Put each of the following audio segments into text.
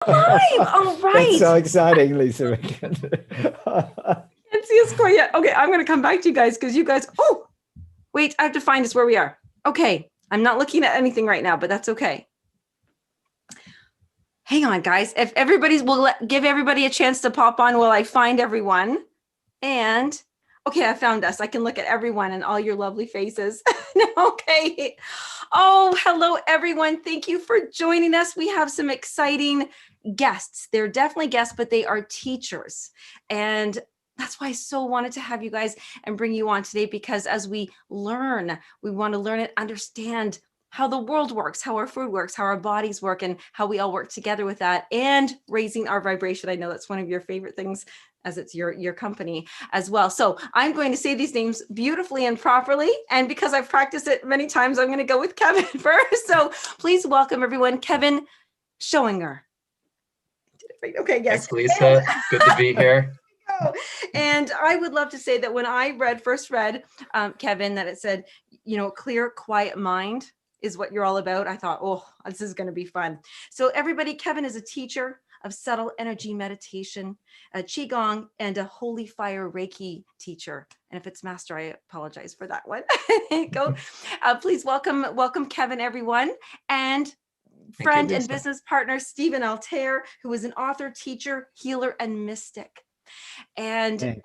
Five. All That's right. so exciting, Lisa. Can't see a score yet. Okay, I'm going to come back to you guys because you guys. Oh, wait. I have to find us where we are. Okay, I'm not looking at anything right now, but that's okay. Hang on, guys. If everybody's, we'll give everybody a chance to pop on while I find everyone. And okay, I found us. I can look at everyone and all your lovely faces. Okay. Oh, hello, everyone. Thank you for joining us. We have some exciting guests. They're definitely guests, but they are teachers. And that's why I so wanted to have you guys and bring you on today, because as we learn, we want to learn and understand how the world works, how our food works, how our bodies work, and how we all work together with that, and raising our vibration. I know that's one of your favorite things, as it's your company as well. So I'm going to say these names beautifully and properly. And because I've practiced it many times, I'm going to go with Kevin first. So please welcome everyone, Kevin Schoeninger. Okay, yes. Thanks, Lisa. Good to be here. And I would love to say that when I first read, Kevin, that it said, clear, quiet mind is what you're all about. I thought, oh, this is going to be fun. So everybody, Kevin is a teacher of subtle energy meditation, a Qigong, and a holy fire Reiki teacher. And if it's master, I apologize for that one. Go. Please welcome Kevin, everyone. And friend and business partner, Stephen Altair, who is an author, teacher, healer, and mystic. And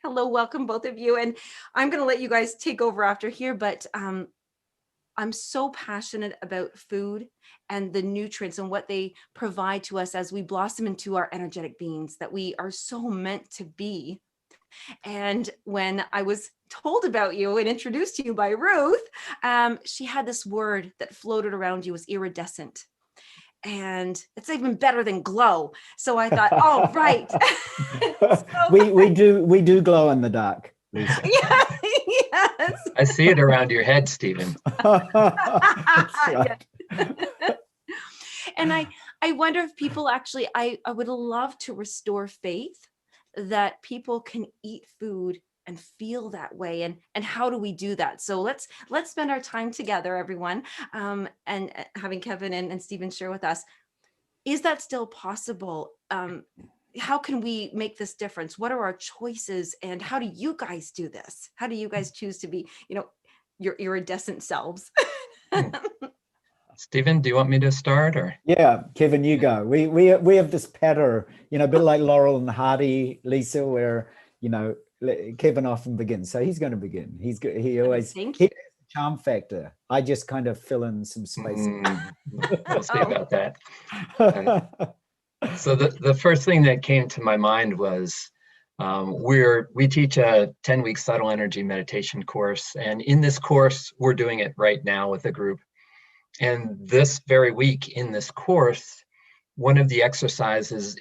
hello, welcome both of you. And I'm going to let you guys take over after here, but I'm so passionate about food and the nutrients and what they provide to us as we blossom into our energetic beings that we are so meant to be. And when I was told about you and introduced to you by Ruth, she had this word that floated around you, was iridescent. And it's even better than glow. So I thought, oh, right. we do glow in the dark, Lisa. Yeah, yes. I see it around your head, Stephen. Right. And I wonder if people actually, I would love to restore faith that people can eat food and feel that way, and how do we do that? So let's spend our time together, everyone, and having Kevin and Stephen share with us, is that still possible? How can we make this difference? What are our choices, and how do you guys do this? How do you guys choose to be, your iridescent selves? Stephen, do you want me to start, or? Yeah, Kevin, you go. We have this pattern, a bit like Laurel and Hardy, Lisa, where Kevin often begins. So he's going to begin. He always has a charm factor. I just kind of fill in some space. We'll see about that. So the first thing that came to my mind was we teach a 10-week subtle energy meditation course, and in this course we're doing it right now with a group. And this very week in this course, one of the exercises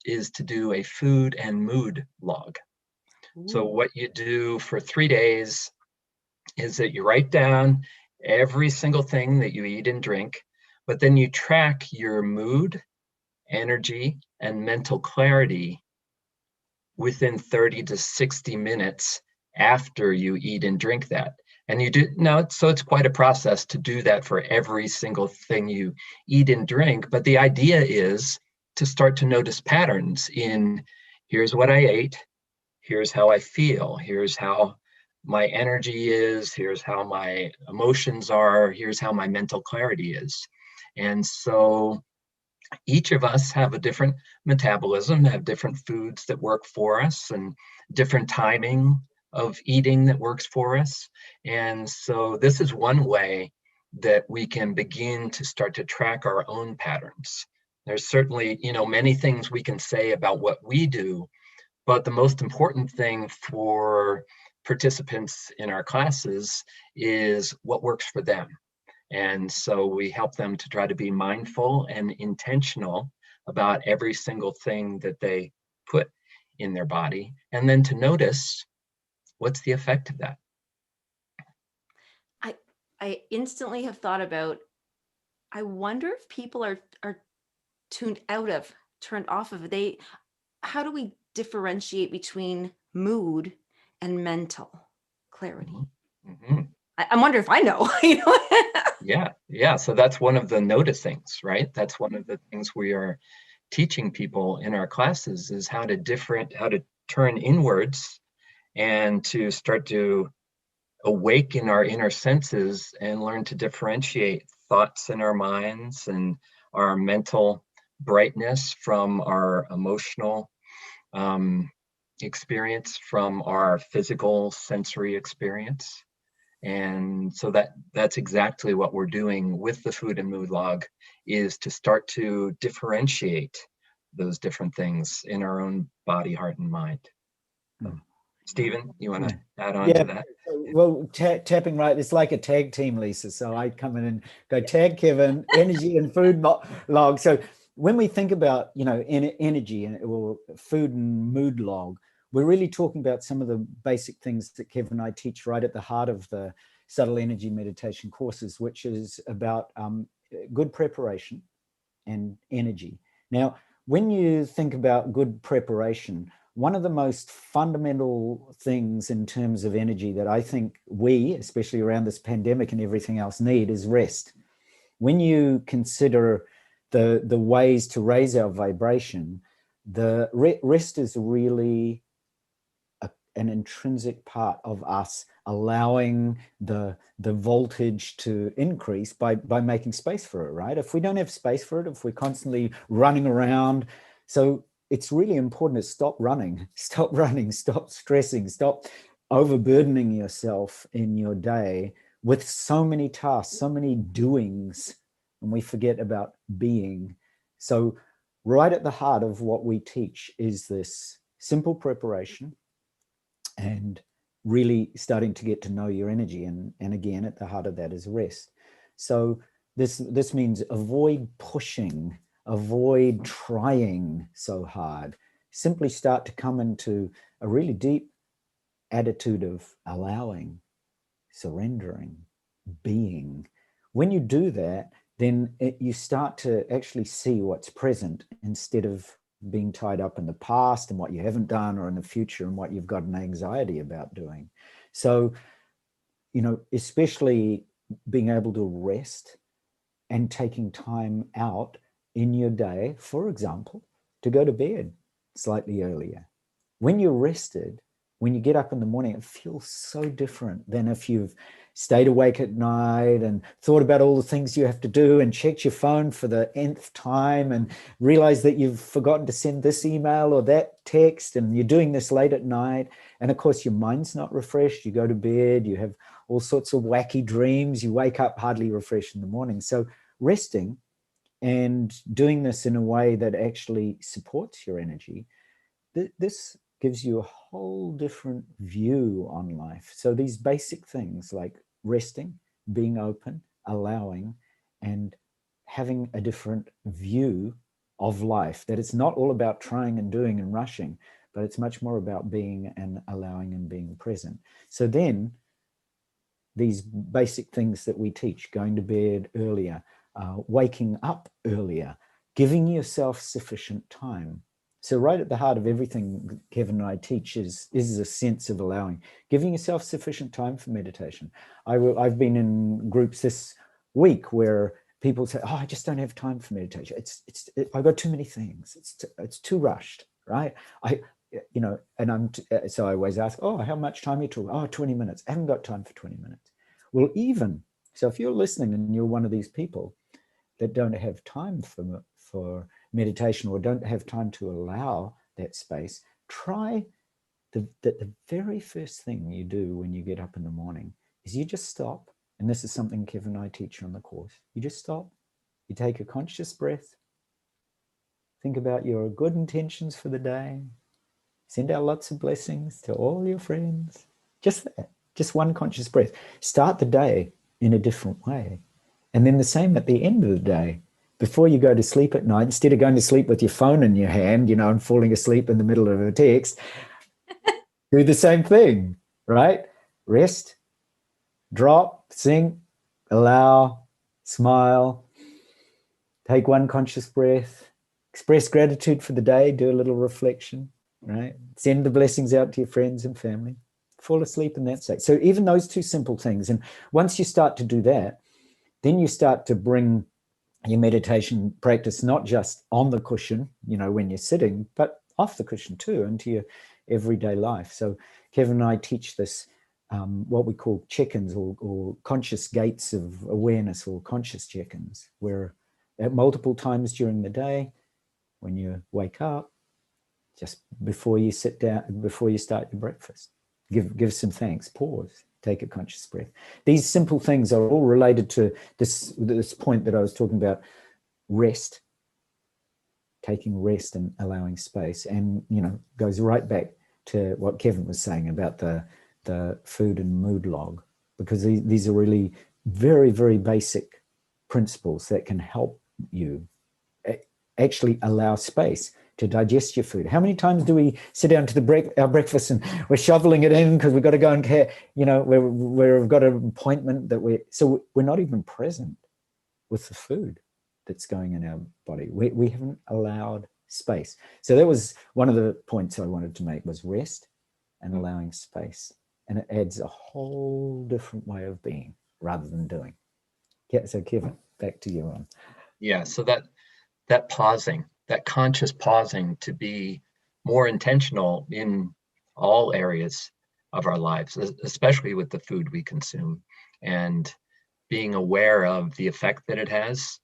is to do a food and mood log. Ooh. So what you do for 3 days is that you write down every single thing that you eat and drink, but then you track your mood, energy, and mental clarity within 30 to 60 minutes after you eat and drink that. And you do now, so it's quite a process to do that for every single thing you eat and drink. But the idea is to start to notice patterns in, here's what I ate, here's how I feel, here's how my energy is, here's how my emotions are, here's how my mental clarity is. And so each of us have a different metabolism, have different foods that work for us, and different timing of eating that works for us. And so this is one way that we can begin to start to track our own patterns. There's certainly, many things we can say about what we do, but the most important thing for participants in our classes is what works for them. And so we help them to try to be mindful and intentional about every single thing that they put in their body, and then to notice, what's the effect of that? I instantly have thought about, I wonder if people are turned off of it. How do we differentiate between mood and mental clarity? Mm-hmm. I wonder if I know. Yeah. So that's one of the noticings, right? That's one of the things we are teaching people in our classes, is how to turn inwards and to start to awaken our inner senses and learn to differentiate thoughts in our minds and our mental brightness from our emotional experience, from our physical sensory experience. And so that's exactly what we're doing with the food and mood log, is to start to differentiate those different things in our own body, heart, and mind. So, Stephen, you want to add on to that? Well, tapping right, it's like a tag team, Lisa. So I come in and go tag Kevin, energy and food log. So when we think about, energy or food and mood log, we're really talking about some of the basic things that Kevin and I teach right at the heart of the subtle energy meditation courses, which is about good preparation and energy. Now, when you think about good preparation, one of the most fundamental things in terms of energy that I think we, especially around this pandemic and everything else, need is rest. When you consider the ways to raise our vibration, the rest is really an intrinsic part of us allowing the voltage to increase by making space for it, right? If we don't have space for it, if we're constantly running around, so it's really important to stop running, stop stressing, stop overburdening yourself in your day with so many tasks, so many doings, and we forget about being. So right at the heart of what we teach is this simple preparation and really starting to get to know your energy. And again, at the heart of that is rest. So this means avoid pushing, avoid trying so hard. Simply start to come into a really deep attitude of allowing, surrendering, being. When you do that, then you start to actually see what's present instead of being tied up in the past and what you haven't done, or in the future and what you've got an anxiety about doing. So, especially being able to rest and taking time out in your day, for example, to go to bed slightly earlier. When you're rested, when you get up in the morning, it feels so different than if you've stayed awake at night and thought about all the things you have to do and checked your phone for the nth time and realized that you've forgotten to send this email or that text, and you're doing this late at night. And of course, your mind's not refreshed. You go to bed, you have all sorts of wacky dreams. You wake up hardly refreshed in the morning. So resting and doing this in a way that actually supports your energy, this gives you a whole different view on life. So these basic things like resting, being open, allowing, and having a different view of life, that it's not all about trying and doing and rushing, but it's much more about being and allowing and being present. So then these basic things that we teach, going to bed earlier, waking up earlier, giving yourself sufficient time. So right at the heart of everything Kevin and I teach is a sense of allowing, giving yourself sufficient time for meditation. I've been in groups this week where people say, "Oh, I just don't have time for meditation. I've got too many things. It's too rushed, right?" So I always ask, "Oh, how much time are you talking?" "Oh, 20 minutes. I haven't got time for 20 minutes. Well, so if you're listening and you're one of these people that don't have time for meditation or don't have time to allow that space, try the very first thing you do when you get up in the morning is you just stop. And this is something Kevin and I teach on the course. You just stop. You take a conscious breath. Think about your good intentions for the day. Send out lots of blessings to all your friends. Just that. Just one conscious breath. Start the day in a different way. And then the same at the end of the day. Before you go to sleep at night, instead of going to sleep with your phone in your hand, and falling asleep in the middle of a text, do the same thing, right? Rest, drop, sink, allow, smile, take one conscious breath, express gratitude for the day, do a little reflection, right? Send the blessings out to your friends and family, fall asleep in that state. So even those two simple things. And once you start to do that, then you start to bring your meditation practice not just on the cushion, when you're sitting, but off the cushion too, into your everyday life. So Kevin and I teach this, what we call check-ins, or conscious gates of awareness, or conscious check-ins, where at multiple times during the day, when you wake up, just before you sit down, before you start your breakfast, give some thanks, pause, take a conscious breath. These simple things are all related to this point that I was talking about: rest, taking rest and allowing space, and goes right back to what Kevin was saying about the food and mood log, because these are really very, very basic principles that can help you actually allow space to digest your food. How many times do we sit down to our breakfast and we're shoveling it in because we've got to go and care, we've got an appointment so we're not even present with the food that's going in our body. We haven't allowed space. So that was one of the points I wanted to make, was rest and allowing space. And it adds a whole different way of being rather than doing. Yeah, so Kevin, back to you. Yeah, so that pausing, that conscious pausing, to be more intentional in all areas of our lives, especially with the food we consume, and being aware of the effect that it has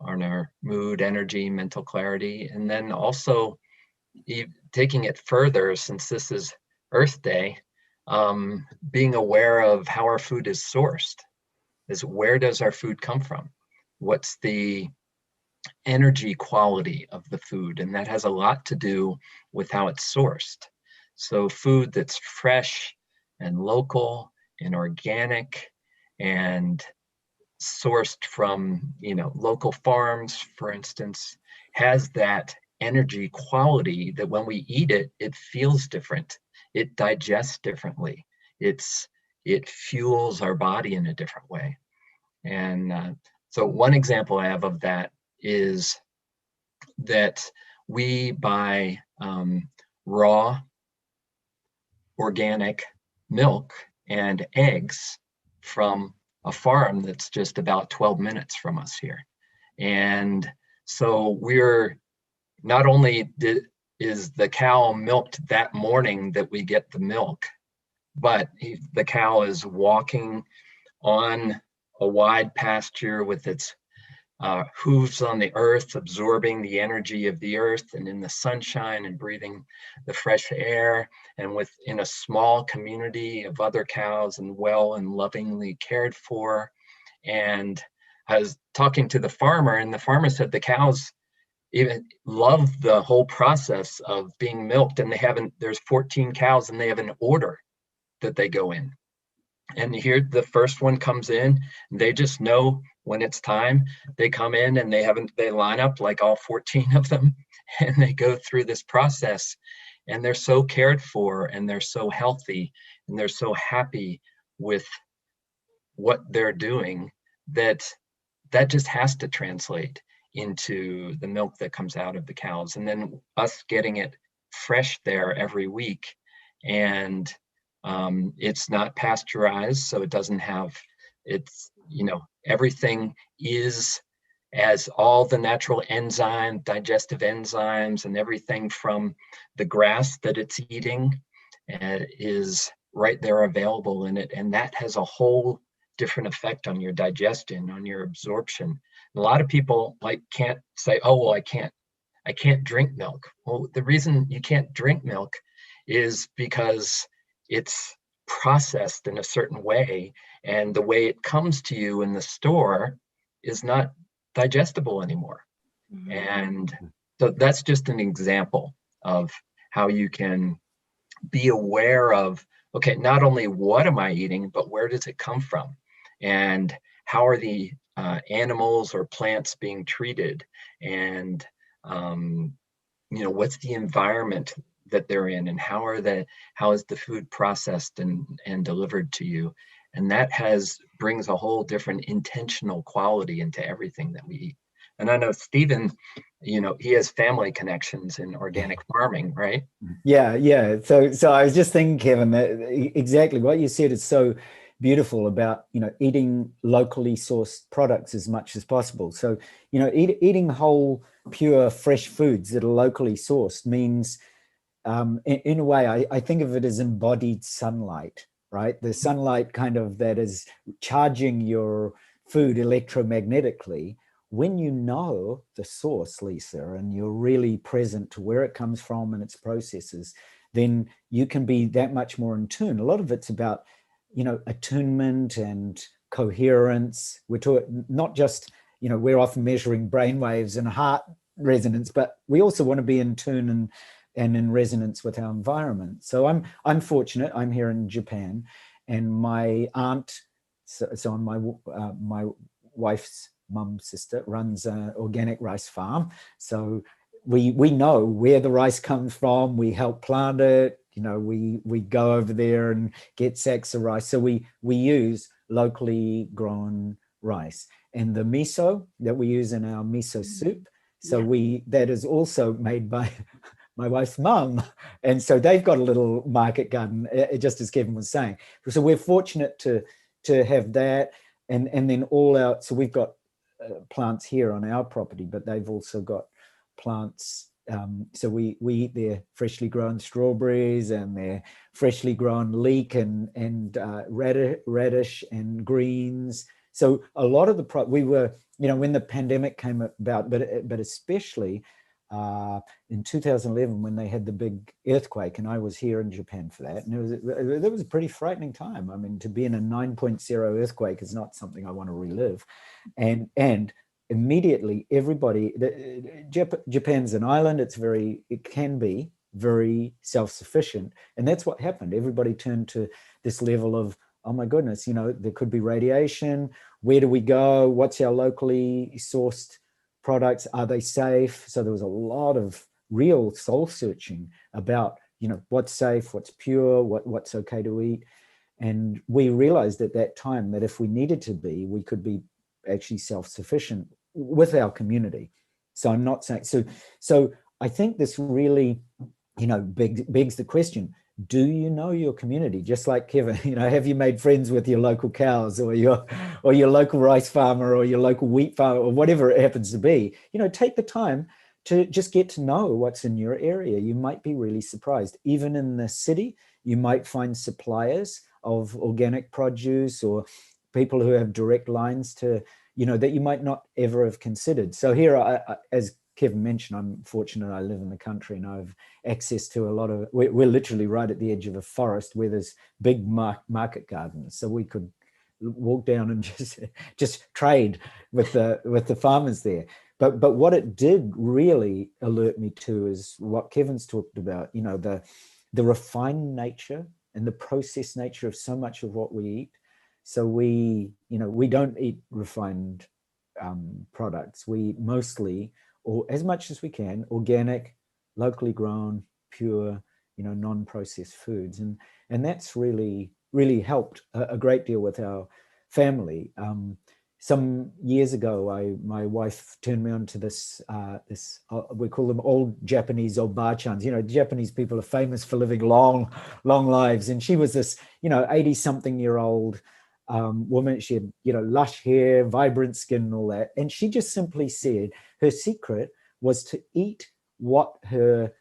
on our mood, energy, mental clarity, and then also taking it further, since this is Earth Day, being aware of how our food is sourced. Where does our food come from? What's the energy quality of the food? And that has a lot to do with how it's sourced. So food that's fresh and local and organic and sourced from local farms, for instance, has that energy quality that when we eat it, it feels different. It digests differently. It fuels our body in a different way. And so one example I have of that is that we buy raw organic milk and eggs from a farm that's just about 12 minutes from us here. And so we're not only is the cow milked that morning that we get the milk, but the cow is walking on a wide pasture with its hooves on the earth, absorbing the energy of the earth and in the sunshine, and breathing the fresh air, and within a small community of other cows, and well and lovingly cared for. And I was talking to the farmer, and the farmer said the cows even love the whole process of being milked, and there's 14 cows, and they have an order that they go in. And here the first one comes in, and they just know when it's time. They come in and they line up like all 14 of them, and they go through this process, and they're so cared for, and they're so healthy, and they're so happy with what they're doing, that just has to translate into the milk that comes out of the cows, and then us getting it fresh there every week. And it's not pasteurized, so it doesn't have, everything is, as all the natural digestive enzymes, and everything from the grass that it's eating is right there available in it. And that has a whole different effect on your digestion, on your absorption. A lot of people can't say, oh, well, I can't drink milk. Well, the reason you can't drink milk is because it's processed in a certain way, and the way it comes to you in the store is not digestible anymore. Mm-hmm. And so that's just an example of how you can be aware of, okay, not only what am I eating, but where does it come from? And how are the animals or plants being treated? And, what's the environment that they're in, and how is the food processed and delivered to you? And that brings a whole different intentional quality into everything that we eat. And I know Stephen, he has family connections in organic farming, right? Yeah. So I was just thinking, Kevin, that exactly what you said is so beautiful about, eating locally sourced products as much as possible. So, eating whole, pure, fresh foods that are locally sourced means, in a way, I think of it as embodied sunlight, right? The sunlight kind of that is charging your food electromagnetically. When you know the source, Lisa, and you're really present to where it comes from and its processes, then you can be that much more in tune. A lot of it's about, attunement and coherence. We're talking not just, we're often measuring brain waves and heart resonance, but we also want to be in tune and in resonance with our environment. So I'm fortunate. I'm here in Japan, and my aunt, so on my wife's mum's sister, runs an organic rice farm. So we know where the rice comes from. We help plant it. We go over there and get sacks of rice. So we use locally grown rice, and the miso that we use in our miso soup. So that is also made by my wife's mum. And so they've got a little market garden, just as Kevin was saying. So we're fortunate to have that. And then so we've got plants here on our property, but they've also got plants. So we eat their freshly grown strawberries and their freshly grown leek and radish and greens. So a lot of we were, when the pandemic came about, but especially in 2011 when they had the big earthquake, and I was here in Japan for that, and it was a pretty frightening time. I mean, to be in a 9.0 earthquake is not something I want to relive, and immediately everybody, Japan's an island, it can be very self-sufficient, and that's what happened. Everybody turned to this level of, oh my goodness, there could be radiation. Where do we go? What's our locally sourced products? Are they safe? So there was a lot of real soul searching about, what's safe, what's pure, what's okay to eat. And we realized at that time that if we needed to be, we could be actually self-sufficient with our community. So I'm not saying, so I think this really, begs the question, do you know your community? Just like Kevin, have you made friends with your local cows or your local rice farmer or your local wheat farmer or whatever it happens to be? Take the time to just get to know what's in your area. You might be really surprised. Even in the city, you might find suppliers of organic produce or people who have direct lines to, that you might not ever have considered. So here, as Kevin mentioned, I'm fortunate I live in the country and I have access to a lot of, we're literally right at the edge of a forest where there's big market gardens. So we could walk down and just trade with the farmers there. But what it did really alert me to is what Kevin's talked about, the refined nature and the processed nature of so much of what we eat. So we don't eat refined products. We mostly, or as much as we can, organic, locally grown, pure, non-processed foods. And that's really, really helped a great deal with our family. Some years ago, my wife turned me on to this, we call them old Japanese obachans. Japanese people are famous for living long, long lives. And she was this, 80-something-year-old woman. She had, lush hair, vibrant skin and all that. And she just simply said her secret was to eat what her,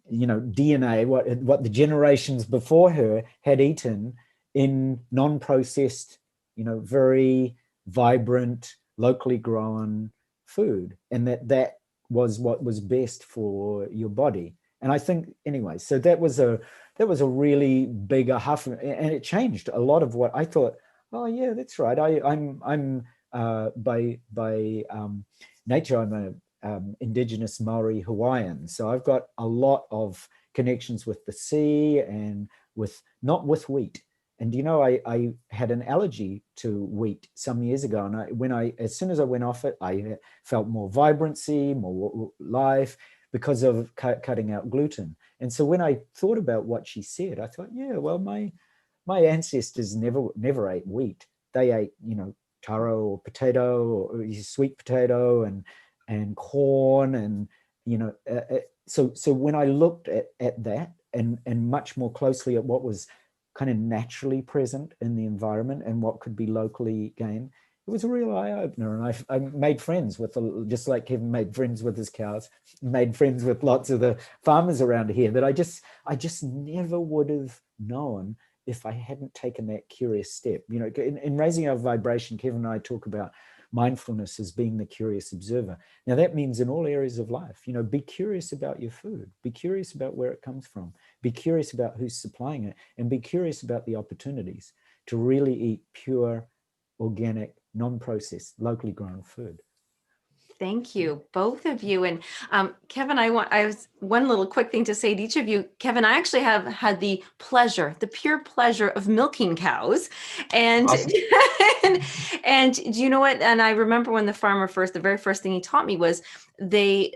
DNA, what the generations before her had eaten in non-processed, very vibrant, locally grown food. And that was what was best for your body. And I think, anyway, so that was a really big aha, and it changed a lot of what I thought. Oh yeah, that's right. I'm by nature, I'm a indigenous Maori Hawaiian. So I've got a lot of connections with the sea and not with wheat. And I had an allergy to wheat some years ago, and as soon as I went off it, I felt more vibrancy, more life because of cutting out gluten. And so when I thought about what she said, I thought, yeah, well, my ancestors never ate wheat. They ate, taro or potato or sweet potato and corn, and so when I looked at that and much more closely at what was kind of naturally present in the environment and what could be locally gained, it was a real eye-opener. And I made friends with, just like Kevin made friends with his cows, made friends with lots of the farmers around here that I just never would have known if I hadn't taken that curious step. You know, in raising our vibration, Kevin and I talk about mindfulness as being the curious observer. Now that means in all areas of life, you know, be curious about your food, be curious about where it comes from, be curious about who's supplying it, and be curious about the opportunities to really eat pure, organic, non-processed, locally grown food. Thank you, both of you. And Kevin, I was one little quick thing to say to each of you. Kevin, I actually have had the pure pleasure of milking cows. And, Awesome. and do you know what? And I remember when the very first thing he taught me was they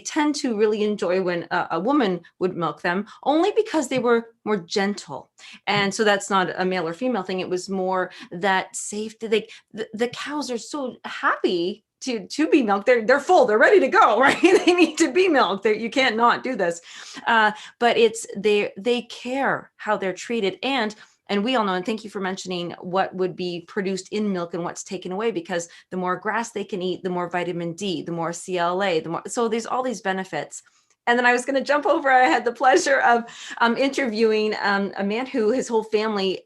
tend to really enjoy when a woman would milk them, only because they were more gentle. And so that's not a male or female thing. It was more that safety. The cows are so happy to be milked. They're full, they're ready to go, right? They need to be milked. You can't not do this. But it's they care how they're treated. And we all know, and thank you for mentioning what would be produced in milk and what's taken away, because the more grass they can eat, the more vitamin D, the more CLA, so there's all these benefits. And then I was going to jump over. I had the pleasure of interviewing a man who his whole family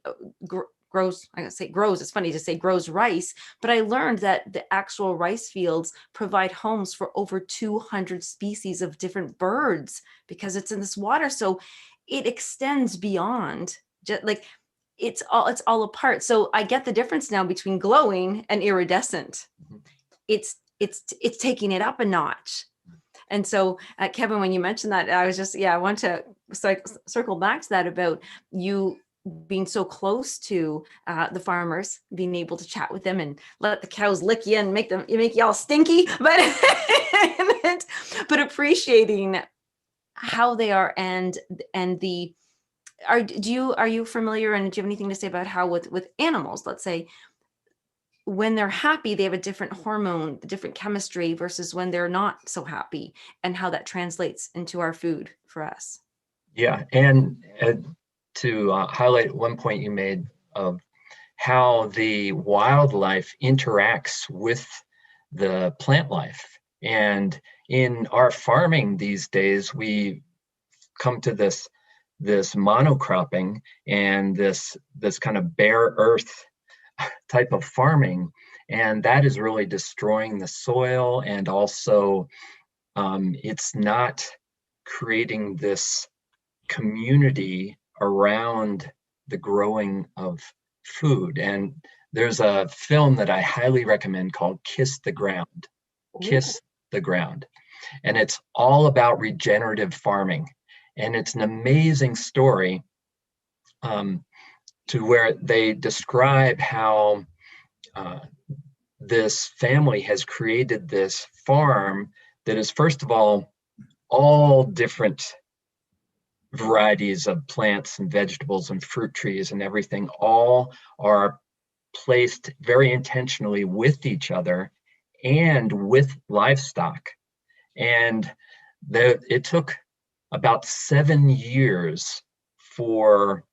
grows, it's funny to say grows rice, but I learned that the actual rice fields provide homes for over 200 species of different birds because it's in this water. So it extends beyond just like, it's all a part. So I get the difference now between glowing and iridescent. It's taking it up a notch. And so, Kevin, when you mentioned that, I was just, I want to circle back to that about you being so close to the farmers, being able to chat with them and let the cows lick you and make you all stinky, but appreciating how they are are you familiar, and do you have anything to say about how with animals, let's say, when they're happy, they have a different hormone, different chemistry versus when they're not so happy, and how that translates into our food for us? Yeah, and to highlight one point you made of how the wildlife interacts with the plant life. And in our farming these days, we come to this monocropping and this kind of bare earth type of farming, and that is really destroying the soil, and also it's not creating this community around the growing of food. And there's a film that I highly recommend called Kiss the Ground. Kiss the Ground. And it's all about regenerative farming. And it's an amazing story to where they describe how this family has created this farm that is, first of all different varieties of plants and vegetables and fruit trees and everything, all are placed very intentionally with each other and with livestock. And it took about 7 years for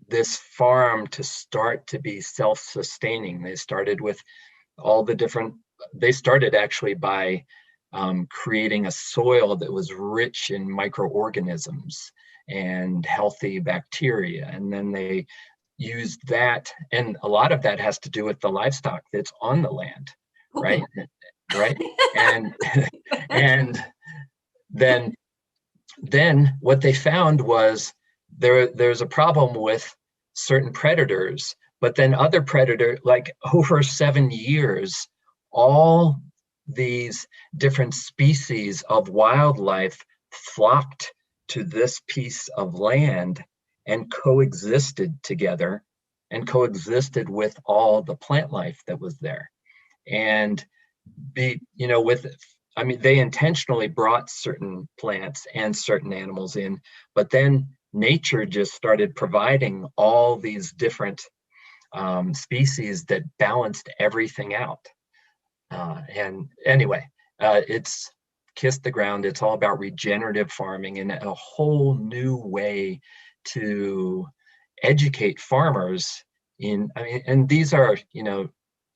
this farm to start to be self-sustaining. They started with they started actually by creating a soil that was rich in microorganisms and healthy bacteria. And then they used that, and a lot of that has to do with the livestock that's on the land, right? Right. And then what they found was there's a problem with certain predators, but then other predator, like over 7 years, all these different species of wildlife flocked to this piece of land and coexisted together and coexisted with all the plant life that was there. And they intentionally brought certain plants and certain animals in, but then nature just started providing all these different species that balanced everything out. And anyway, it's Kiss the Ground. It's all about regenerative farming and a whole new way to educate farmers and these are,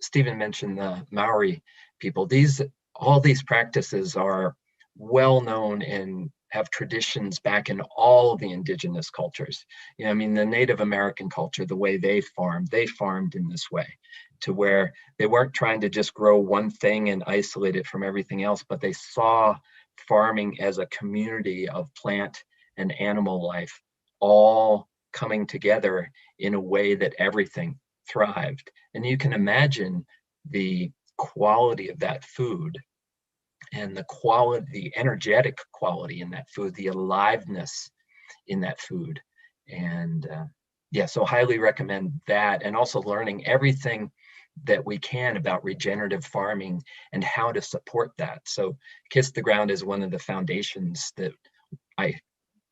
Stephen mentioned the Maori people. All these practices are well known and have traditions back in all the indigenous cultures. The Native American culture, the way they farmed in this way, to where they weren't trying to just grow one thing and isolate it from everything else, but they saw farming as a community of plant and animal life, all coming together in a way that everything thrived. And you can imagine the quality of that food and the energetic quality in that food, the aliveness in that food. And so highly recommend that. And also learning everything that we can about regenerative farming and how to support that. So Kiss the Ground is one of the foundations that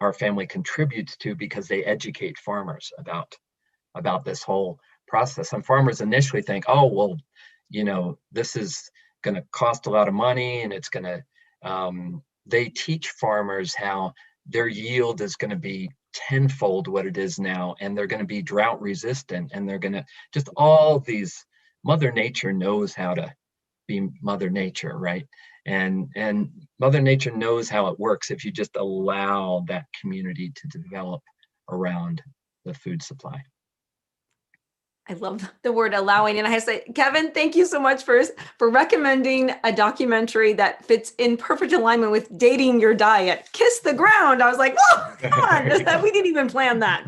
our family contributes to, because they educate farmers about this whole process. And farmers initially think, oh, well, this is going to cost a lot of money, and it's going to, they teach farmers how their yield is going to be tenfold what it is now, and they're going to be drought resistant, and they're going to just all these, Mother Nature knows how to be Mother Nature, right? And Mother Nature knows how it works if you just allow that community to develop around the food supply. I love the word allowing. And I have to say, Kevin, thank you so much for recommending a documentary that fits in perfect alignment with dating your diet. Kiss the Ground. I was like, oh, come on. We didn't even plan that.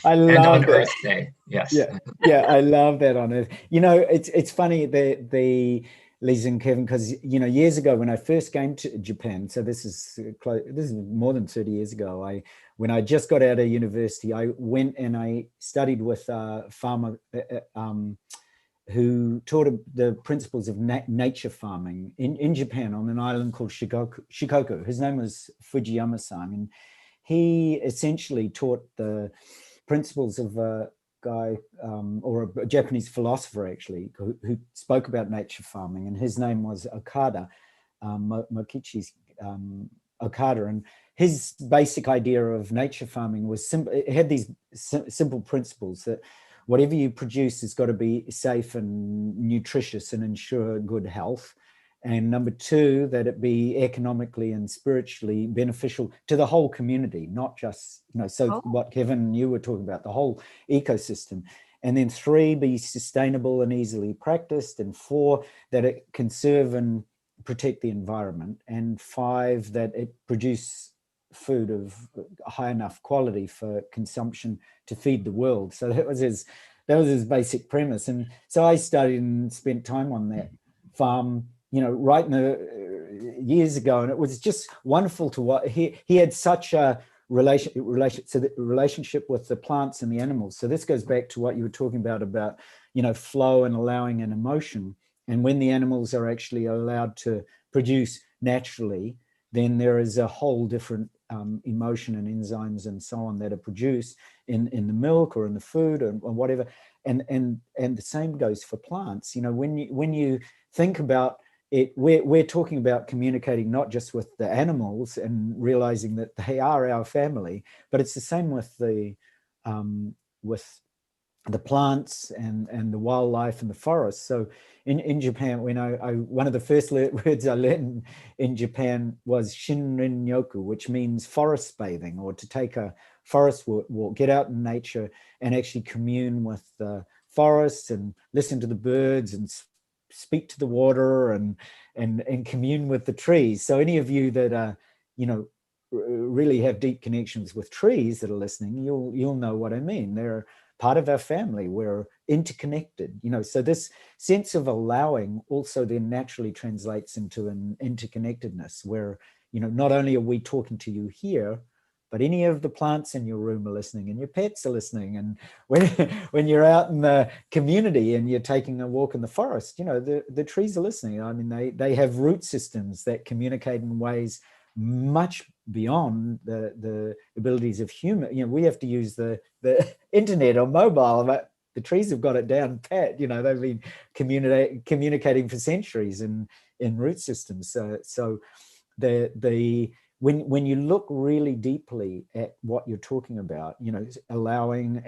I love and on that. Earth Day. Yes. Yeah, I love that on Earth. It's funny, the Lisa and Kevin, because years ago when I first came to Japan, so this is more than 30 years ago, when I just got out of university, I went and I studied with a farmer who taught the principles of nature farming in Japan on an island called Shikoku. His name was Fujiyama-san, and he essentially taught the principles of a guy or a Japanese philosopher actually who spoke about nature farming, and his name was Okada, Mokichi Okada, and his basic idea of nature farming was simple. It had these simple principles that whatever you produce has got to be safe and nutritious and ensure good health. And number two, that it be economically and spiritually beneficial to the whole community, not just, what Kevin, you were talking about, the whole ecosystem. And then three, be sustainable and easily practiced. And four, that it conserve and protect the environment. And five, that it produce food of high enough quality for consumption to feed the world. So that was his basic premise. And so I studied and spent time on that farm, right in the years ago, and it was just wonderful to watch. He had such a relationship with the plants and the animals. So this goes back to what you were talking about flow and allowing an emotion. And when the animals are actually allowed to produce naturally, then there is a whole different emotion and enzymes and so on that are produced in the milk or in the food or whatever. And the same goes for plants. When you think about it, we're talking about communicating not just with the animals and realizing that they are our family, but it's the same with the plants and the wildlife and the forests. So in Japan, one of the first words I learned in Japan was shinrin-yoku, which means forest bathing, or to take a forest walk, get out in nature and actually commune with the forests and listen to the birds and speak to the water and commune with the trees. So any of you that really have deep connections with trees that are listening, you'll know what I mean. They're part of our family. We're interconnected, so this sense of allowing also then naturally translates into an interconnectedness where, not only are we talking to you here, but any of the plants in your room are listening, and your pets are listening. And when you're out in the community and you're taking a walk in the forest, the trees are listening. I mean, they have root systems that communicate in ways much beyond the abilities of human. We have to use the internet or mobile, but the trees have got it down pat. They've been communicating for centuries in root systems. So the when you look really deeply at what you're talking about, you know, allowing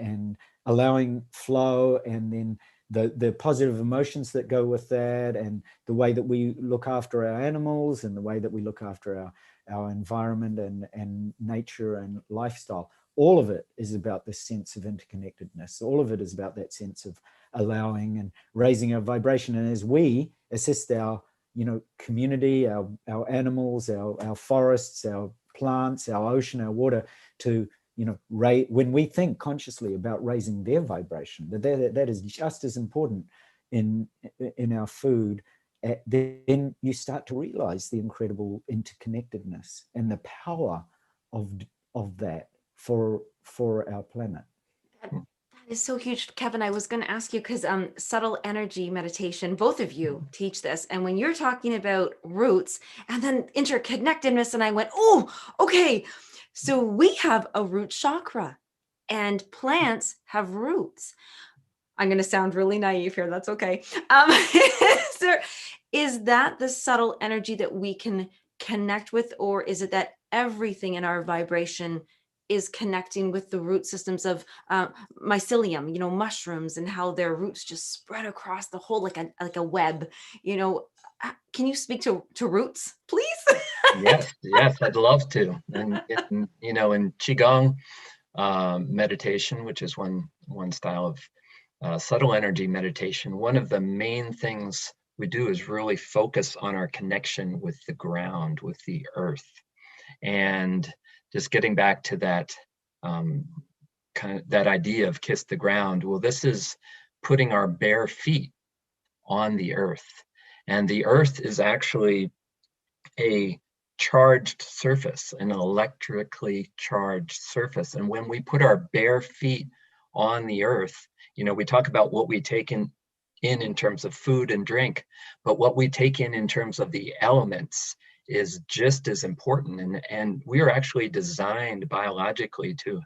flow, and then the positive emotions that go with that, and the way that we look after our animals, and the way that we look after our environment and nature and lifestyle, all of it is about this sense of interconnectedness. All of it is about that sense of allowing and raising our vibration. And as we assist our, you know, community, our animals, our forests, our plants, our ocean, our water, to, you know, when we think consciously about raising their vibration, that is just as important in our food. Then you start to realize the incredible interconnectedness and the power of that for our planet. That is so huge, Kevin. I was going to ask you, because subtle energy meditation, both of you teach this, and when you're talking about roots and then interconnectedness, and I went, oh, okay, so we have a root chakra, and plants have roots. I'm going to sound really naive here. That's okay. Is that the subtle energy that we can connect with, or is it that everything in our vibration is connecting with the root systems of mycelium, you know, mushrooms, and how their roots just spread across the whole like a web? You know, can you speak to roots, please? Yes, I'd love to. And you know, in Qigong meditation, which is one style of subtle energy meditation, one of the main things we do is really focus on our connection with the ground, with the earth. And just getting back to that kind of that idea of kiss the ground. Well, this is putting our bare feet on the earth. And the earth is actually a charged surface, an electrically charged surface. And when we put our bare feet on the earth, you know, we talk about what we take in terms of food and drink, but what we take in terms of the elements is just as important. And we are actually designed biologically to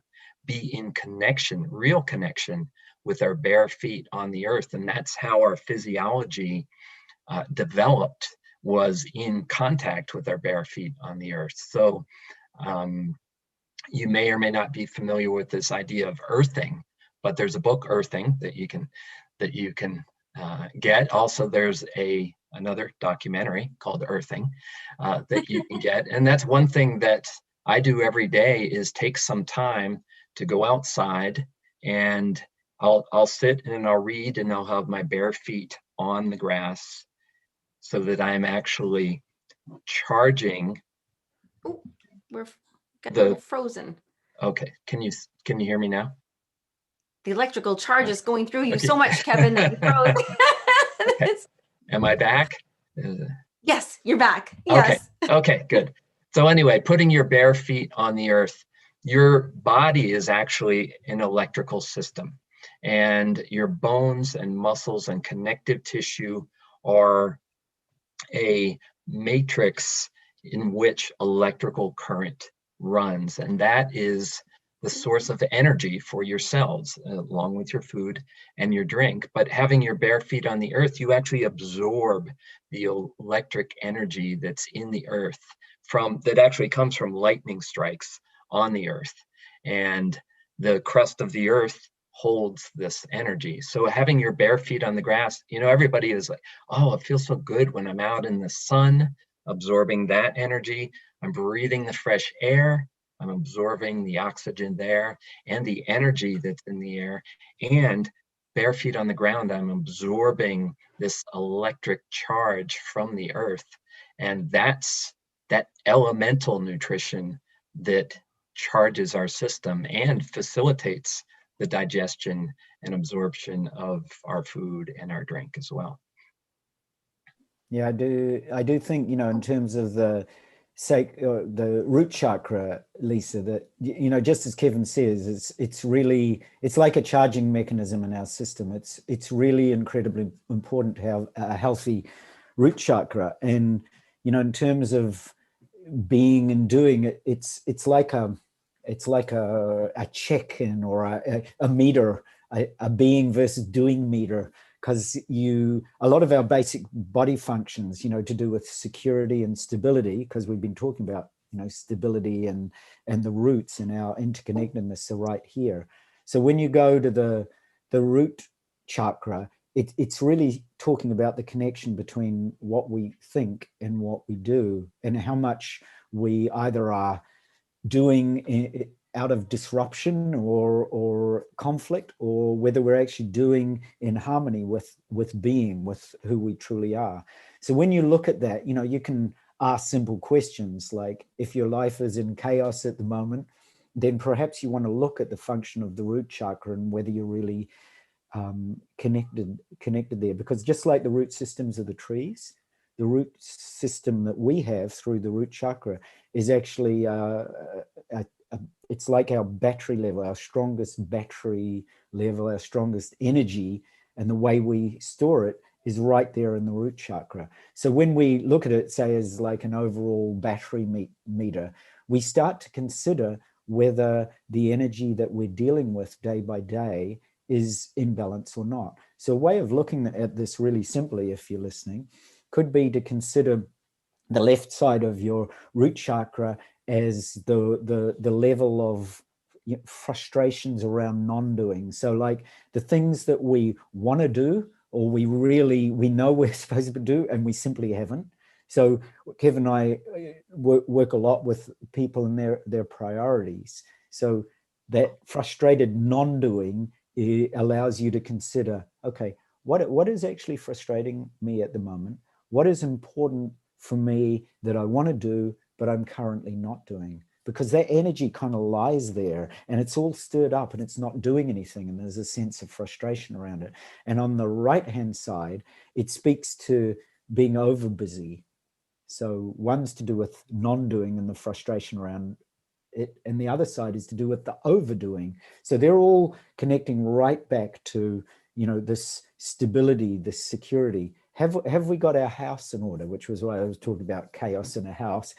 be in connection, real connection, with our bare feet on the earth. And that's how our physiology developed, was in contact with our bare feet on the earth. So you may or may not be familiar with this idea of earthing, but there's a book, Earthing, that you can get. Also, there's another documentary called Earthing that you can get. And that's one thing that I do every day, is take some time to go outside, and I'll sit and I'll read, and I'll have my bare feet on the grass, so that I'm actually charging. Oh, we're getting a little frozen. Okay, can you hear me now? The electrical charge is going through you so much, Kevin, that you froze. Okay. Am I back? Yes, you're back. Yes. Okay, good. So anyway, putting your bare feet on the earth, your body is actually an electrical system, and your bones and muscles and connective tissue are a matrix in which electrical current runs, and that is the source of energy for your cells, along with your food and your drink. But having your bare feet on the earth, you actually absorb the electric energy that's in the earth, that actually comes from lightning strikes on the earth. And the crust of the earth holds this energy. So having your bare feet on the grass, you know, everybody is like, oh, it feels so good when I'm out in the sun, absorbing that energy. I'm breathing the fresh air. I'm absorbing the oxygen there and the energy that's in the air. And bare feet on the ground, I'm absorbing this electric charge from the earth. And that's that elemental nutrition that charges our system and facilitates the digestion and absorption of our food and our drink as well. Yeah, I do think, you know, in terms of the root chakra, Lisa, that, you know, just as Kevin says, it's like a charging mechanism in our system. It's really incredibly important to have a healthy root chakra. And, you know, in terms of being and doing, it's like a check-in or a meter, a being versus doing meter, because a lot of our basic body functions, you know, to do with security and stability, because we've been talking about stability and the roots and our interconnectedness are right here. So when you go to the root chakra, it's really talking about the connection between what we think and what we do, and how much we either are doing out of disruption or conflict, or whether we're actually doing in harmony with being, with who we truly are. So when you look at that, you can ask simple questions like, if your life is in chaos at the moment, then perhaps you want to look at the function of the root chakra and whether you're really connected there. Because just like the root systems of the trees, the root system that we have through the root chakra is actually it's like our battery level, our strongest battery level, our strongest energy, and the way we store it is right there in the root chakra. So when we look at it, say, as like an overall battery meter, we start to consider whether the energy that we're dealing with day by day is in balance or not. So a way of looking at this really simply, if you're listening, could be to consider the left side of your root chakra as the level of frustrations around non-doing. So like the things that we want to do, or we know we're supposed to do, and we simply haven't. So Kevin and I work a lot with people and their priorities. So that frustrated non-doing allows you to consider, okay, what is actually frustrating me at the moment? What is important for me that I want to do, but I'm currently not doing? Because that energy kind of lies there and it's all stirred up and it's not doing anything. And there's a sense of frustration around it. And on the right-hand side, it speaks to being over busy. So one's to do with non-doing and the frustration around it, and the other side is to do with the overdoing. So they're all connecting right back to, this stability, this security. Have we got our house in order? Which was why I was talking about chaos in a house.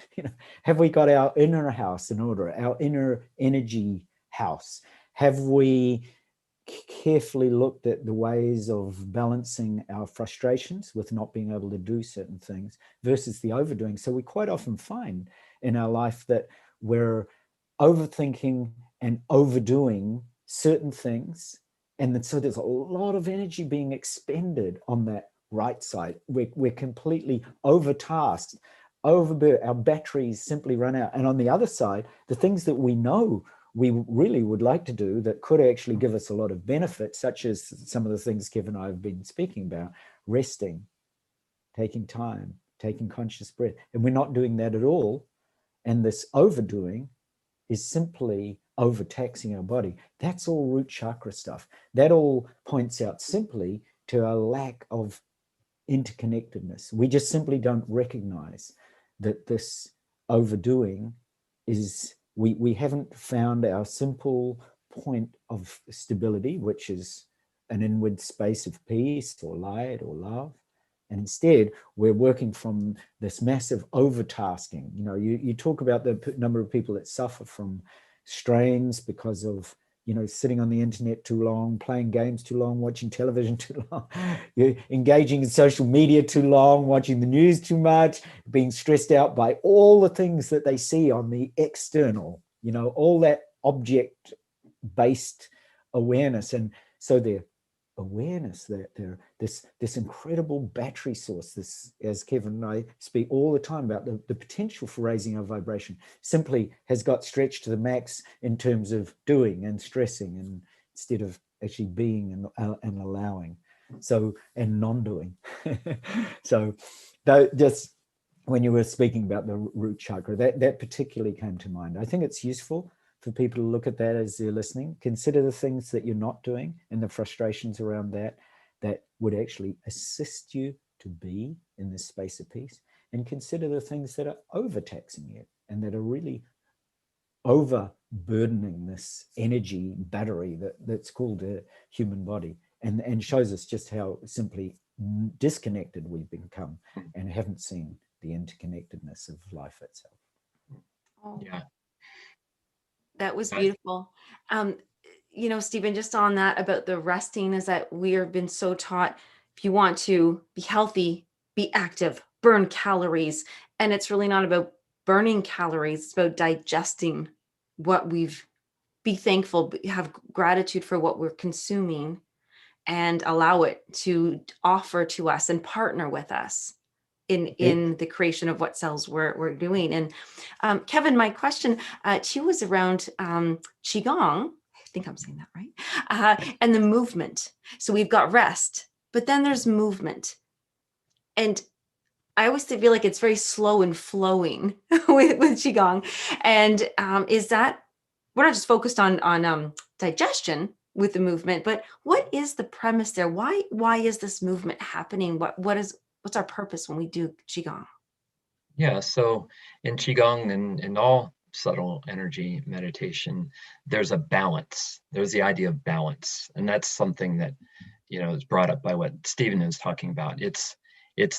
Have we got our inner house in order, our inner energy house? Have we carefully looked at the ways of balancing our frustrations with not being able to do certain things versus the overdoing? So we quite often find in our life that we're overthinking and overdoing certain things. And then, so there's a lot of energy being expended on that right side. We're completely overtasked, overburdened. Our batteries simply run out. And on the other side, the things that we know we really would like to do that could actually give us a lot of benefit, such as some of the things Kevin and I have been speaking about, resting, taking time, taking conscious breath. And we're not doing that at all. And this overdoing is simply overtaxing our body. That's all root chakra stuff. That all points out simply to a lack of interconnectedness. We just simply don't recognize that this overdoing is, we haven't found our simple point of stability, which is an inward space of peace or light or love. And instead, we're working from this massive overtasking. You talk about the number of people that suffer from strains because of, sitting on the internet too long, playing games too long, watching television too long, you're engaging in social media too long, watching the news too much, being stressed out by all the things that they see on the external, all that object-based awareness. And so they're awareness, that they're this incredible battery source, this, as Kevin and I speak all the time about, the potential for raising our vibration simply has got stretched to the max in terms of doing and stressing, and instead of actually being and allowing, so, and non-doing. So just when you were speaking about the root chakra, that particularly came to mind. I think it's useful for people to look at that as they're listening. Consider the things that you're not doing and the frustrations around that would actually assist you to be in this space of peace. And consider the things that are overtaxing you and that are really overburdening this energy battery that's called a human body, and shows us just how simply disconnected we've become and haven't seen the interconnectedness of life itself. Oh. Yeah. That was beautiful. Stephen, just on that about the resting, is that we have been so taught, if you want to be healthy, be active, burn calories. And it's really not about burning calories. It's about digesting what we've, be thankful, have gratitude for what we're consuming, and allow it to offer to us and partner with us in the creation of what cells we're doing. And Kevin, my question to you was around Qigong. I think I'm saying that right. And the movement. So we've got rest, but then there's movement. And I always feel like it's very slow and flowing with Qigong. And is that, we're not just focused on digestion with the movement, but what is the premise there? Why is this movement happening? What's our purpose when we do Qigong? Yeah, so in Qigong and all subtle energy meditation, there's a balance. There's the idea of balance. And that's something that, is brought up by what Stephen is talking about. It's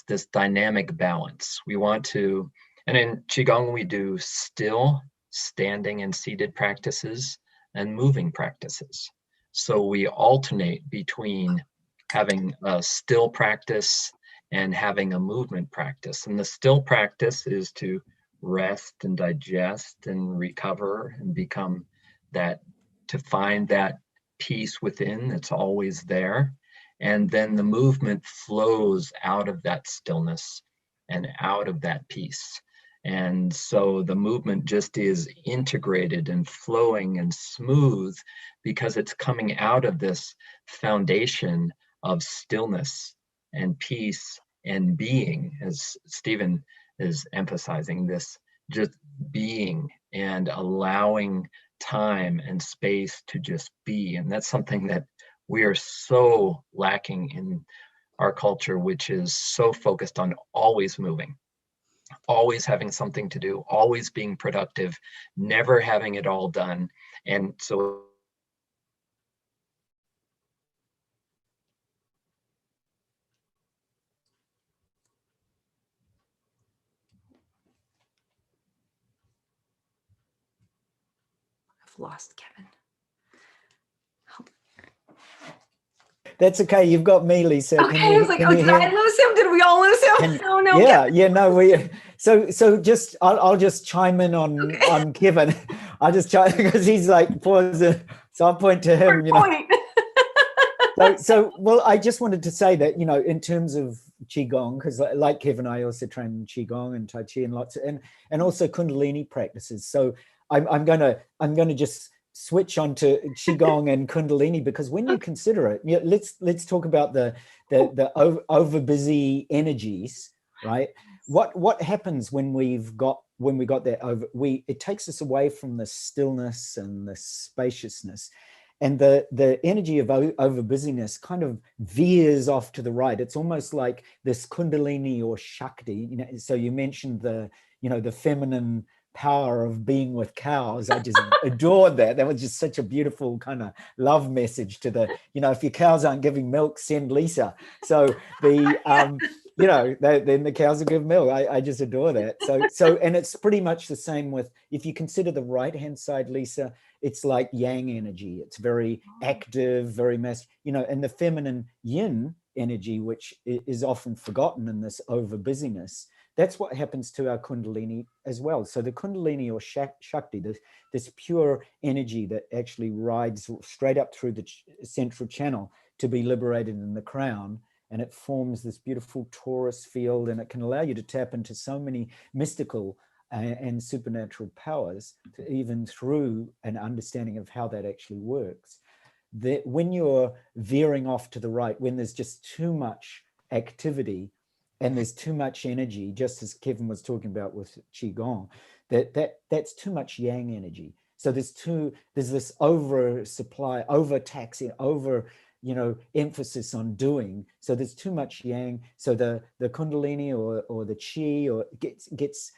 this dynamic balance. We want to, and in Qigong, we do still, standing and seated practices and moving practices. So we alternate between having a still practice and having a movement practice. And the still practice is to rest and digest and recover and become that, to find that peace within that's always there. And then the movement flows out of that stillness and out of that peace. And so the movement just is integrated and flowing and smooth because it's coming out of this foundation of stillness and peace and being, as Stephen is emphasizing, this just being and allowing time and space to just be. And that's something that we are so lacking in our culture, which is so focused on always moving, always having something to do, always being productive, never having it all done. And so I've lost Kevin. That's okay. You've got me, Lisa. Okay, I was like, oh, did I lose him? Did we all lose him? Oh no. Yeah, no, so just I'll just chime in on Kevin. I'll just chime because he's like pausing. So I'll point to him, So well, I just wanted to say that, in terms of Qigong, because like Kevin, I also train Qigong and Tai Chi and lots of, and also Kundalini practices. So I'm gonna just switch on to Qigong and Kundalini, because when you consider it, let's talk about the over busy energies, right? What happens when we got that over? It takes us away from the stillness and the spaciousness, and the energy of over busyness kind of veers off to the right. It's almost like this Kundalini or Shakti. So you mentioned the feminine power of being with cows. I just adored that. That was just such a beautiful kind of love message to the, if your cows aren't giving milk, send Lisa. So then the cows will give milk. I just adore that. So and it's pretty much the same with, if you consider the right hand side, Lisa, it's like yang energy. It's very active, very and the feminine yin energy, which is often forgotten in this over busyness. That's what happens to our Kundalini as well. So the Kundalini or Shakti, this pure energy that actually rides straight up through the central channel to be liberated in the crown, and it forms this beautiful torus field, and it can allow you to tap into so many mystical and supernatural powers, even through an understanding of how that actually works. That when you're veering off to the right, when there's just too much activity, and there's too much energy, just as Kevin was talking about with Qigong, that's too much yang energy. So there's this oversupply, overtaxing, emphasis on doing. So there's too much yang. So the Kundalini or the Qi gets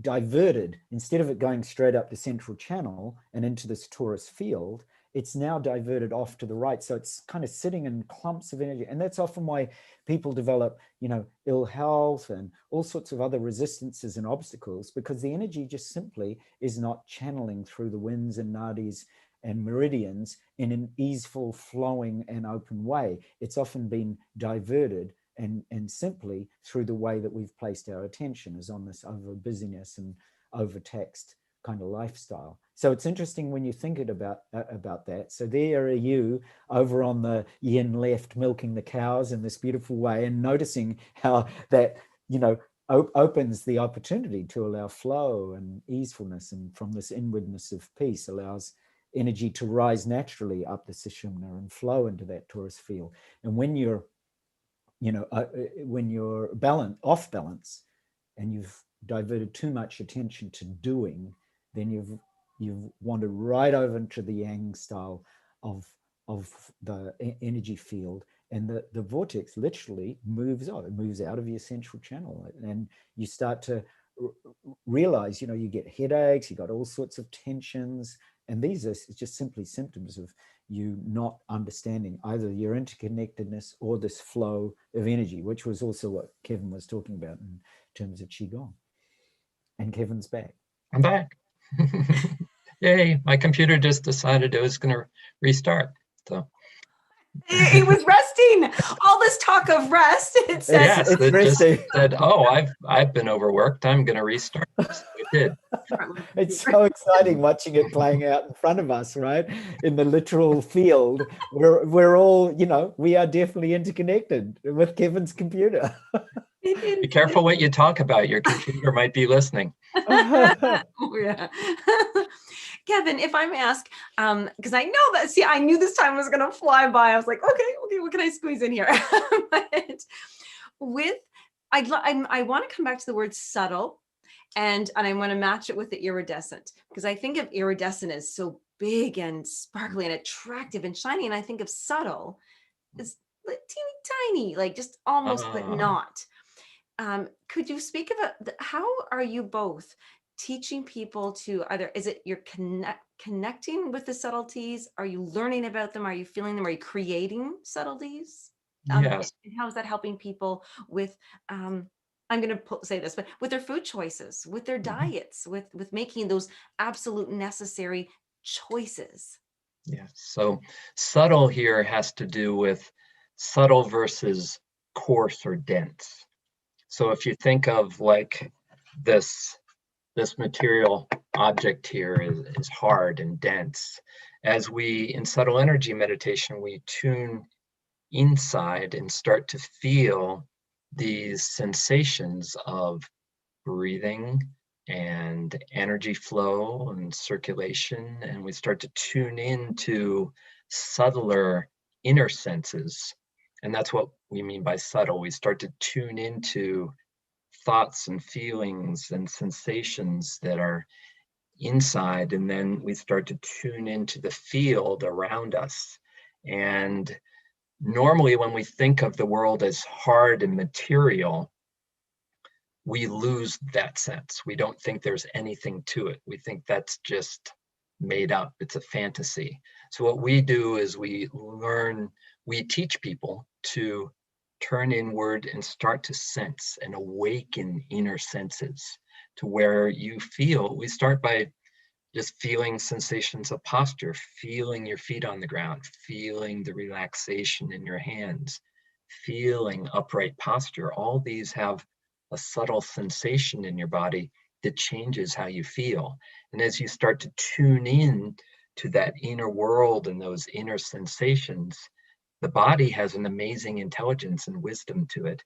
diverted. Instead of it going straight up the central channel and into this torus field, it's now diverted off to the right. So it's kind of sitting in clumps of energy. And that's often why people develop, ill health and all sorts of other resistances and obstacles, because the energy just simply is not channeling through the winds and nadis and meridians in an easeful, flowing and open way. It's often been diverted and simply through the way that we've placed our attention is on this over busyness and overtaxed kind of lifestyle. So it's interesting when you think about that. So there are you over on the yin left milking the cows in this beautiful way, and noticing how that, you know, opens the opportunity to allow flow and easefulness, and from this inwardness of peace allows energy to rise naturally up the Schoeninger and flow into that torus field. And when you're, you know, when you're off balance and you've diverted too much attention to doing, then you've wandered right over into the yang style of the energy field, and the vortex literally moves on. It moves out of your central channel, and you start to realize, you know, you get headaches, you got all sorts of tensions, and these are just simply symptoms of you not understanding either your interconnectedness or this flow of energy, which was also what Kevin was talking about in terms of Qigong. And Kevin's back. I'm back. Yay, my computer just decided it was going to restart. So it was resting. All this talk of rest, it said, yes, it's it resting. just said, oh, I've been overworked, I'm going to restart. So it did. It's so exciting watching it playing out in front of us, right? In the literal field, we're all, you know, we are definitely interconnected with Kevin's computer. Be careful what you talk about. Your computer might be listening. Oh, yeah. Kevin, if I may ask, because I know that, see, I knew this time was going to fly by. I was like, okay, what can I squeeze in here? But I want to come back to the word subtle, and I want to match it with the iridescent, because I think of iridescent as so big and sparkly and attractive and shiny, and I think of subtle as like teeny tiny, like just almost, but not. Could you speak about how are you both teaching people to either, is it you're connecting with the subtleties? Are you learning about them? Are you feeling them? Are you creating subtleties? Yes. And how is that helping people with, I'm going to say this, but with their food choices, with their diets, with making those absolute necessary choices? Yeah. So subtle here has to do with subtle versus coarse or dense. So if you think of like this material object here is hard and dense. As we, in subtle energy meditation, we tune inside and start to feel these sensations of breathing and energy flow and circulation, and we start to tune into subtler inner senses. And that's what we mean by subtle. We start to tune into thoughts and feelings and sensations that are inside, and then we start to tune into the field around us. And normally when we think of the world as hard and material, we lose that sense. We don't think there's anything to it. We think that's just made up. It's a fantasy. So what we do is we teach people to turn inward and start to sense and awaken inner senses to where you feel. We start by just feeling sensations of posture, feeling your feet on the ground, feeling the relaxation in your hands, feeling upright posture. All these have a subtle sensation in your body that changes how you feel. And as you start to tune in to that inner world and those inner sensations, the body has an amazing intelligence and wisdom to it,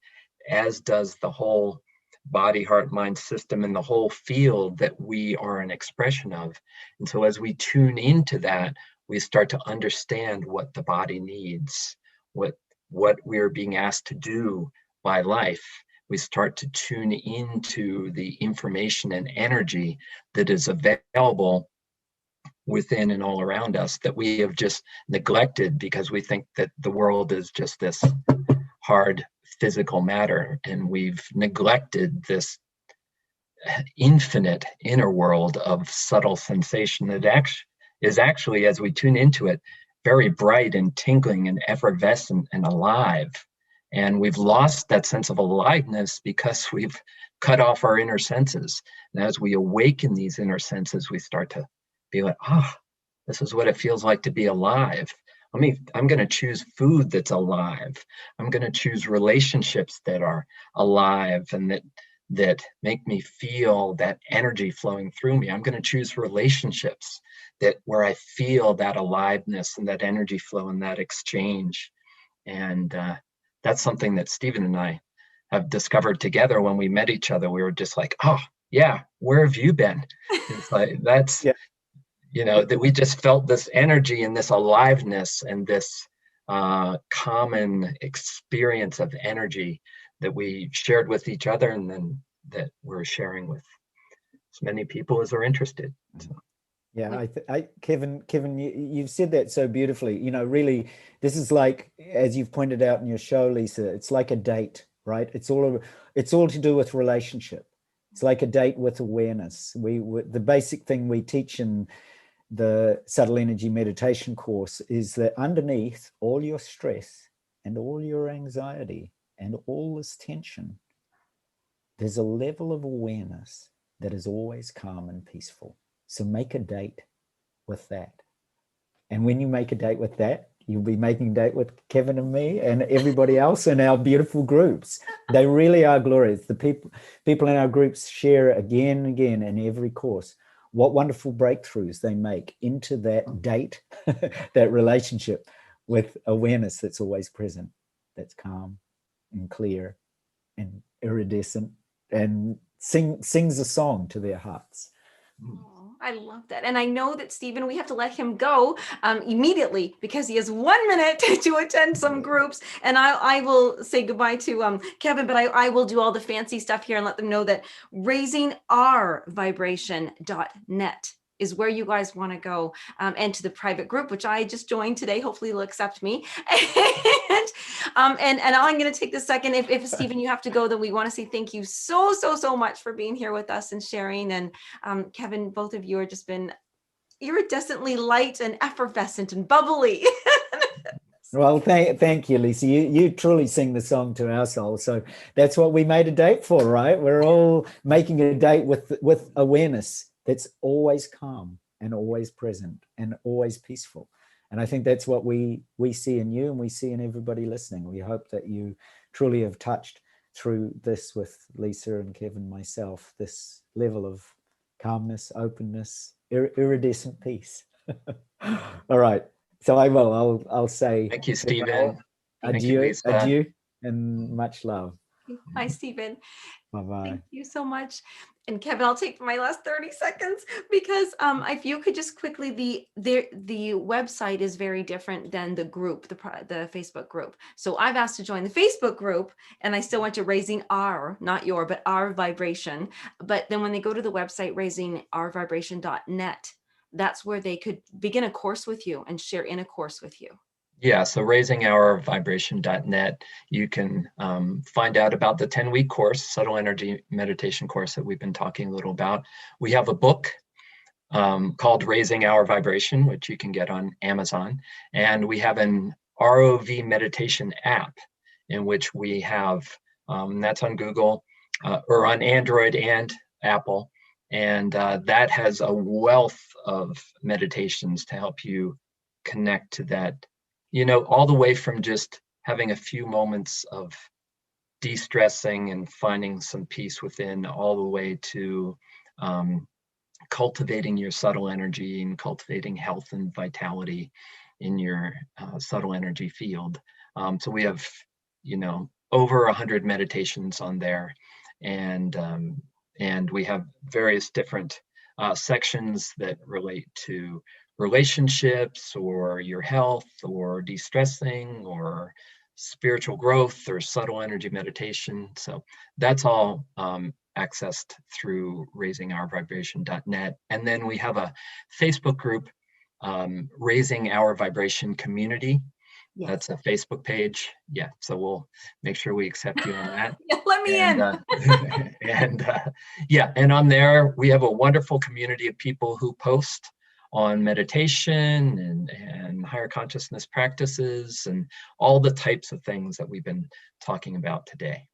as does the whole body, heart, mind system, and the whole field that we are an expression of. And so as we tune into that, we start to understand what the body needs, what we're being asked to do by life. We start to tune into the information and energy that is available within and all around us that we have just neglected because we think that the world is just this hard physical matter, and we've neglected this infinite inner world of subtle sensation that is actually, as we tune into it, very bright and tingling and effervescent and alive. And we've lost that sense of aliveness because we've cut off our inner senses. And as we awaken these inner senses, we start to be like, this is what it feels like to be alive. I'm going to choose food that's alive. I'm going to choose relationships that are alive and that make me feel that energy flowing through me. I'm going to choose relationships that where I feel that aliveness and that energy flow and that exchange. And that's something that Stephen and I have discovered together. When we met each other, we were just like, oh yeah, where have you been? It's like, that's, Yeah. that we just felt this energy and this aliveness and this common experience of energy that we shared with each other, and then that we're sharing with as many people as are interested. So. Yeah, Kevin, you've said that so beautifully. Really, this is like, as you've pointed out in your show, Lisa, it's like a date, right? It's all to do with relationship. It's like a date with awareness. The basic thing we teach in the subtle energy meditation course is that underneath all your stress and all your anxiety and all this tension, there's a level of awareness that is always calm and peaceful. So make a date with that. And when you make a date with that, you'll be making a date with Kevin and me and everybody else in our beautiful groups. They really are glorious. The people in our groups share again and again in every course what wonderful breakthroughs they make into that date, that relationship with awareness that's always present, that's calm and clear and iridescent, and sings a song to their hearts. Oh, I love that. And I know that Stephen, we have to let him go immediately because he has 1 minute to attend some groups. And I will say goodbye to Kevin, but I will do all the fancy stuff here and let them know that raisingourvibration.net is where you guys want to go, and to the private group, which I just joined today. Hopefully you'll accept me. And I'm going to take this second. If Stephen, you have to go, then we want to say thank you so much for being here with us and sharing. And Kevin, both of you are just been iridescently light and effervescent and bubbly. Well, thank you, Lisa. You truly sing the song to our soul. So that's what we made a date for, right? We're all making a date with awareness that's always calm and always present and always peaceful. And I think that's what we see in you and we see in everybody listening. We hope that you truly have touched through this with Lisa and Kevin, myself, this level of calmness, openness, iridescent peace. All right. So I'll say Thank you, Stephen. Adieu, Thank you, Lisa. adieu, and much love. Hi, Stephen. Bye-bye. Thank you so much. And Kevin, I'll take my last 30 seconds because if you could just quickly, the website is very different than the group, the Facebook group. So I've asked to join the Facebook group, and I still want to raising our, not your, but our vibration. But then when they go to the website, raisingourvibration.net, that's where they could begin a course with you and share in a course with you. Yeah, so raisingourvibration.net, you can find out about the 10-week course, subtle energy meditation course that we've been talking a little about. We have a book called Raising Our Vibration, which you can get on Amazon. And we have an ROV meditation app in which we have, that's on Google or on Android and Apple. And that has a wealth of meditations to help you connect to that, all the way from just having a few moments of de-stressing and finding some peace within, all the way to cultivating your subtle energy and cultivating health and vitality in your subtle energy field. So we have, over 100 meditations on there, and we have various different sections that relate to relationships or your health or de-stressing or spiritual growth or subtle energy meditation. So that's all accessed through raisingourvibration.net. And then we have a Facebook group, Raising Our Vibration Community. Yes. That's a Facebook page. Yeah, so we'll make sure we accept you on that. Yeah, let me in. And on there, we have a wonderful community of people who post on meditation and higher consciousness practices and all the types of things that we've been talking about today.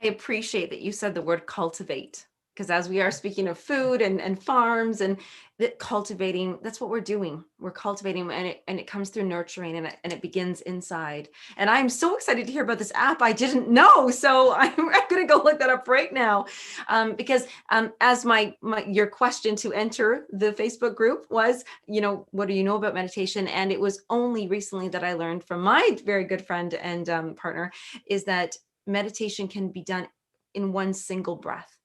I appreciate that you said the word cultivate. because as we are speaking of food and farms and cultivating, that's what we're doing. We're cultivating, and it comes through nurturing, and it begins inside. And I'm so excited to hear about this app. I didn't know, so I'm going to go look that up right now, because as your question to enter the Facebook group was, what do you know about meditation? And it was only recently that I learned from my very good friend and partner is that meditation can be done in one single breath.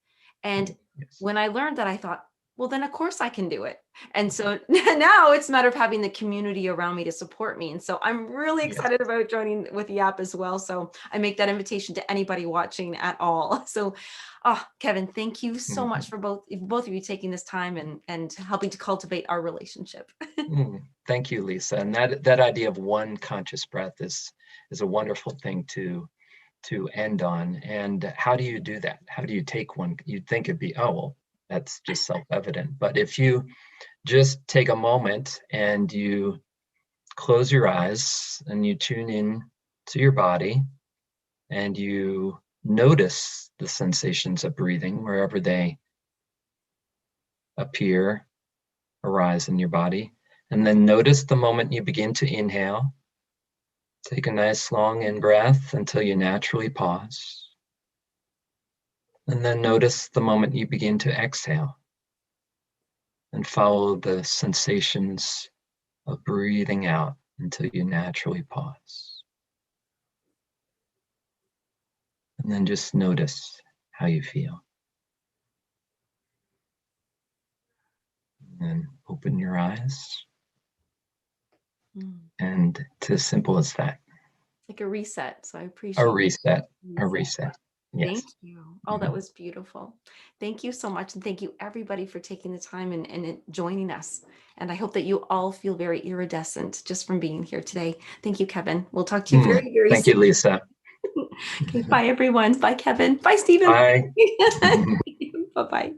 And when I learned that, I thought, well, then of course I can do it. And so now it's a matter of having the community around me to support me. And so I'm really excited about joining with the app as well. So I make that invitation to anybody watching at all. So, Kevin, thank you so much for both of you taking this time and helping to cultivate our relationship. Thank you, Lisa. And that idea of one conscious breath is a wonderful thing to end on. And how do you do that? How do you take one? You'd think it'd be, oh, well, that's just self-evident. But if you just take a moment and you close your eyes and you tune in to your body and you notice the sensations of breathing wherever they appear, arise in your body, and then notice the moment you begin to inhale. Take a nice long in-breath until you naturally pause. And then notice the moment you begin to exhale. And follow the sensations of breathing out until you naturally pause. And then just notice how you feel. And then open your eyes. And it's as simple as that. Like a reset. So I appreciate a reset. Yes. Thank you. Oh, that was beautiful. Thank you so much. And thank you everybody for taking the time and joining us. And I hope that you all feel very iridescent just from being here today. Thank you, Kevin. We'll talk to you very, very soon. Thank you, Lisa. Okay, bye everyone. Bye, Kevin. Bye, Stephen. Bye. Bye-bye.